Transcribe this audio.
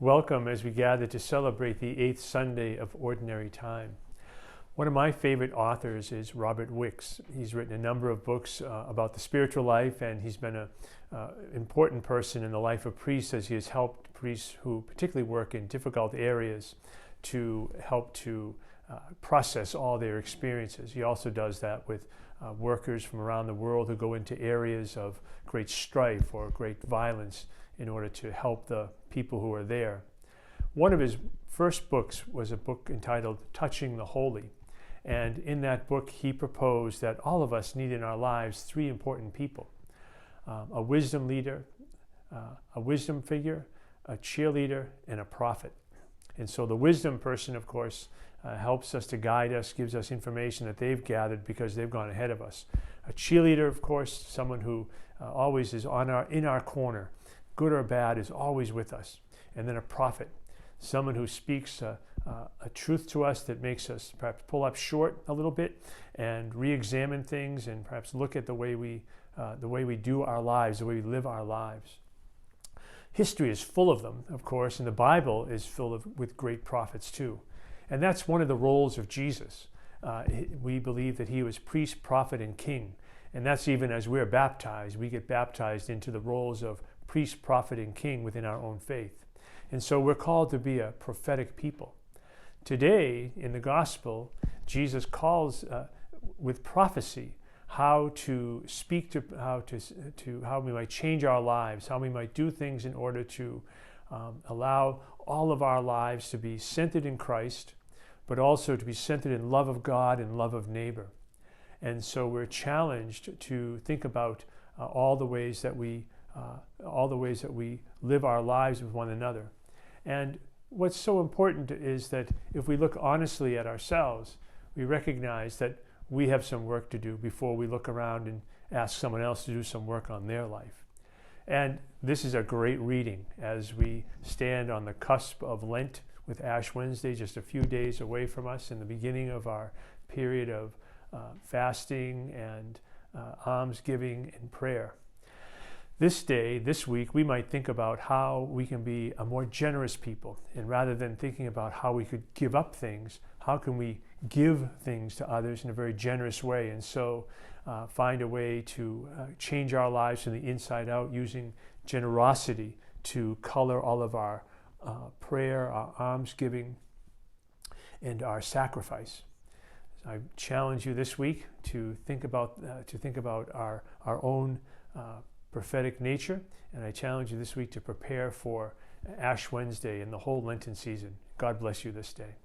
Welcome as we gather to celebrate the 8th Sunday of Ordinary Time. One of my favorite authors is Robert Wicks. He's written a number of books about the spiritual life, and he's been an important person in the life of priests as he has helped priests who particularly work in difficult areas to help to process all their experiences. He also does that with workers from around the world who go into areas of great strife or great violence in order to help the people who are there. One of his first books was a book entitled Touching the Holy. And in that book, he proposed that all of us need in our lives three important people: a wisdom leader, a wisdom figure, a cheerleader, and a prophet. And so the wisdom person, of course, helps us to guide us, gives us information that they've gathered because they've gone ahead of us. A cheerleader, of course, someone who always is in our corner, good or bad, is always with us. And then a prophet, someone who speaks a truth to us that makes us perhaps pull up short a little bit and re-examine things and perhaps look at the way we do our lives, the way we live our lives. History is full of them, of course, and the Bible is filled with great prophets too. And that's one of the roles of Jesus. We believe that he was priest, prophet, and king. And that's even as we're baptized, we get baptized into the roles of priest, prophet, and king within our own faith. And so we're called to be a prophetic people. Today, in the gospel, Jesus calls with prophecy how to speak to how we might change our lives, how we might do things in order to allow all of our lives to be centered in Christ, but also to be centered in love of God and love of neighbor. And so we're challenged to think about all the ways that we live our lives with one another. And what's so important is that if we look honestly at ourselves, we recognize that we have some work to do before we look around and ask someone else to do some work on their life. And this is a great reading as we stand on the cusp of Lent with Ash Wednesday, just a few days away from us, in the beginning of our period of fasting and almsgiving and prayer. This day, this week, we might think about how we can be a more generous people. And rather than thinking about how we could give up things, how can we give things to others in a very generous way? And so find a way to change our lives from the inside out using generosity to color all of our prayer, our almsgiving, and our sacrifice. I challenge you this week to think about our own prophetic nature, and I challenge you this week to prepare for Ash Wednesday and the whole Lenten season. God bless you this day.